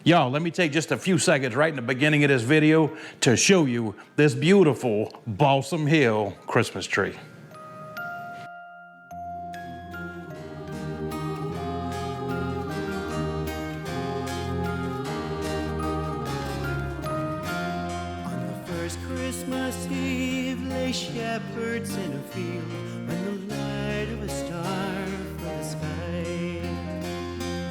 Y'all, let me take just a few seconds right in the beginning of this video to show you this beautiful Balsam Hill Christmas tree. On the first Christmas Eve lay shepherds in a field when the light of a star filled the sky.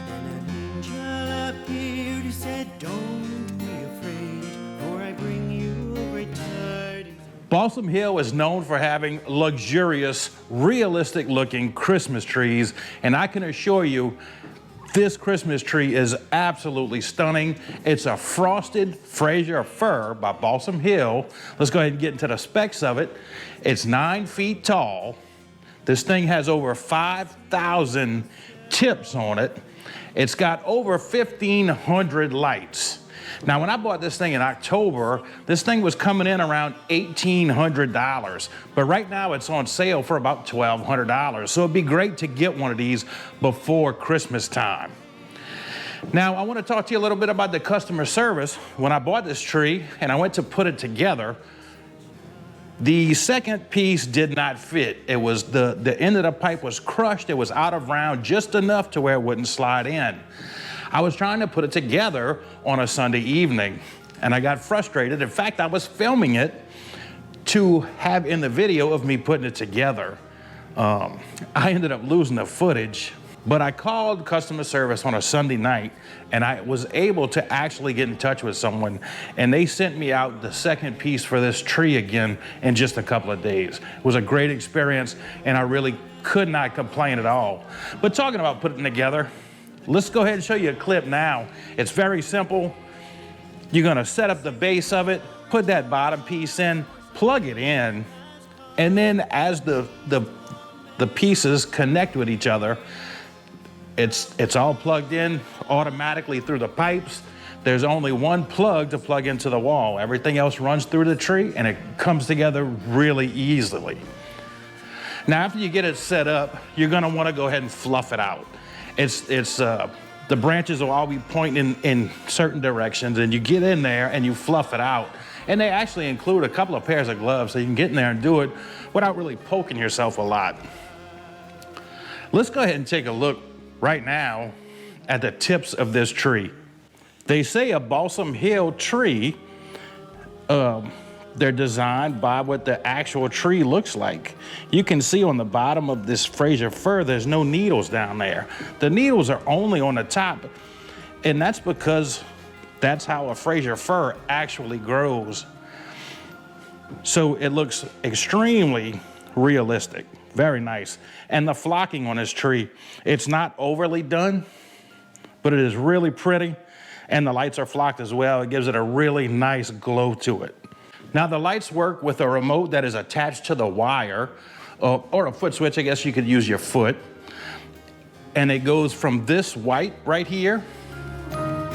Then an angel appeared who said, "Don't be afraid, for I bring you great tidings." Balsam Hill is known for having luxurious, realistic looking Christmas trees, and I can assure you this Christmas tree is absolutely stunning. It's a frosted Frasier fir by Balsam Hill. Let's go ahead and get into the specs of it. It's 9 feet tall. This thing has over 5,000 tips on it. It's got over 1,500 lights. Now, when I bought this thing in October, this thing was coming in around $1,800, but right now it's on sale for about $1,200. So it'd be great to get one of these before Christmas time. Now, I want to talk to you a little bit about the customer service. When I bought this tree and I went to put it together, the second piece did not fit. It was the end of the pipe was crushed. It was out of round just enough to where it wouldn't slide in. I was trying to put it together on a Sunday evening and I got frustrated. In fact, I was filming it to have in the video of me putting it together. I ended up losing the footage, but I called customer service on a Sunday night and I was able to actually get in touch with someone, and they sent me out the second piece for this tree again in just a couple of days. It was a great experience and I really could not complain at all. But talking about putting it together, let's go ahead and show you a clip now. It's very simple. You're gonna set up the base of it, put that bottom piece in, plug it in, and then as the pieces connect with each other, it's all plugged in automatically through the pipes. There's only one plug to plug into the wall. Everything else runs through the tree and it comes together really easily. Now, after you get it set up, you're gonna wanna go ahead and fluff it out. The branches will all be pointing in certain directions, and you get in there and you fluff it out. And they actually include a couple of pairs of gloves so you can get in there and do it without really poking yourself a lot. Let's go ahead and take a look right now at the tips of this tree. They say a Balsam Hill tree, they're designed by what the actual tree looks like. You can see on the bottom of this Frasier fir, there's no needles down there. The needles are only on the top, and that's because that's how a Frasier fir actually grows. So it looks extremely realistic, very nice. And the flocking on this tree, it's not overly done, but it is really pretty, and the lights are flocked as well. It gives it a really nice glow to it. Now, the lights work with a remote that is attached to the wire, or a foot switch. I guess you could use your foot. And it goes from this white right here. On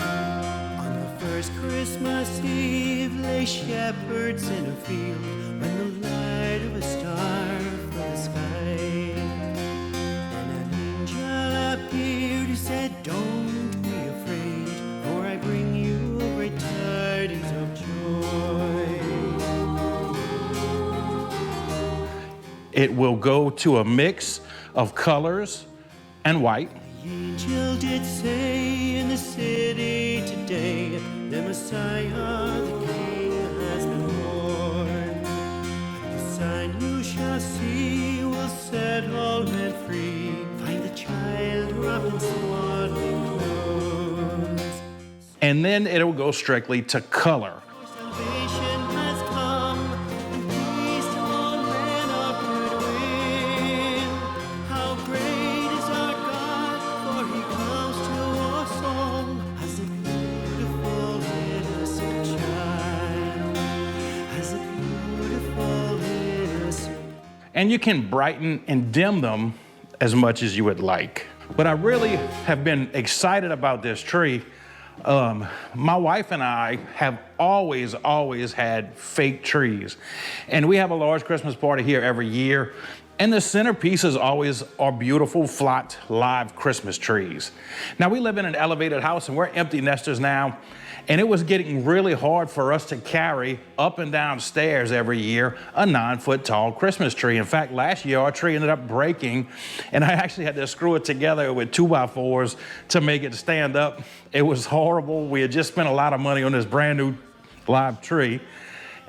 the first Christmas Eve lay shepherds in a field when the light of a star filled the sky. Then an angel appeared who said, "Don't be afraid, for I bring you great tidings of joy." It will go to a mix of colors and white. The angel did say in the city today, the Messiah, the King, has been born. The sign you shall see will set all men free. Find the child wrapped in swaddling clothes. And then it will go strictly to color. Salvation has come, and peace to all men of good will. How great is our God, for he comes to us all as a beautiful innocent child, as a beautiful innocent. And you can brighten and dim them as much as you would like. But I really have been excited about this tree. My wife and I have always had fake trees. And we have a large Christmas party here every year. And the centerpieces always are beautiful, flocked, live Christmas trees. Now, we live in an elevated house and we're empty nesters now, and it was getting really hard for us to carry up and down stairs every year a 9-foot tall Christmas tree. In fact, last year our tree ended up breaking, and I actually had to screw it together with 2x4s to make it stand up. It was horrible. We had just spent a lot of money on this brand new live tree.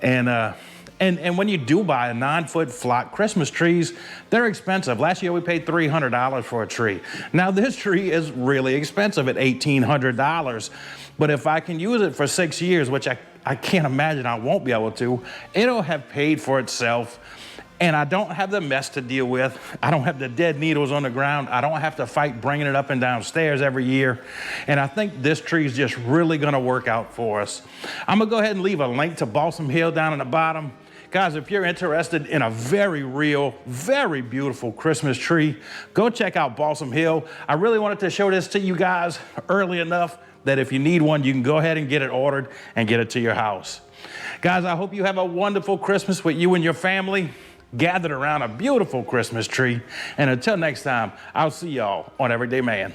And when you do buy a 9-foot flock Christmas trees, they're expensive. Last year we paid $300 for a tree. Now this tree is really expensive at $1,800. But if I can use it for 6 years, which I can't imagine I won't be able to, it'll have paid for itself. And I don't have the mess to deal with. I don't have the dead needles on the ground. I don't have to fight bringing it up and down stairs every year. And I think this tree is just really gonna work out for us. I'm gonna go ahead and leave a link to Balsam Hill down in the bottom. Guys, if you're interested in a very real, very beautiful Christmas tree, go check out Balsam Hill. I really wanted to show this to you guys early enough that if you need one, you can go ahead and get it ordered and get it to your house. Guys, I hope you have a wonderful Christmas with you and your family, gathered around a beautiful Christmas tree. And until next time, I'll see y'all on Everyday Man.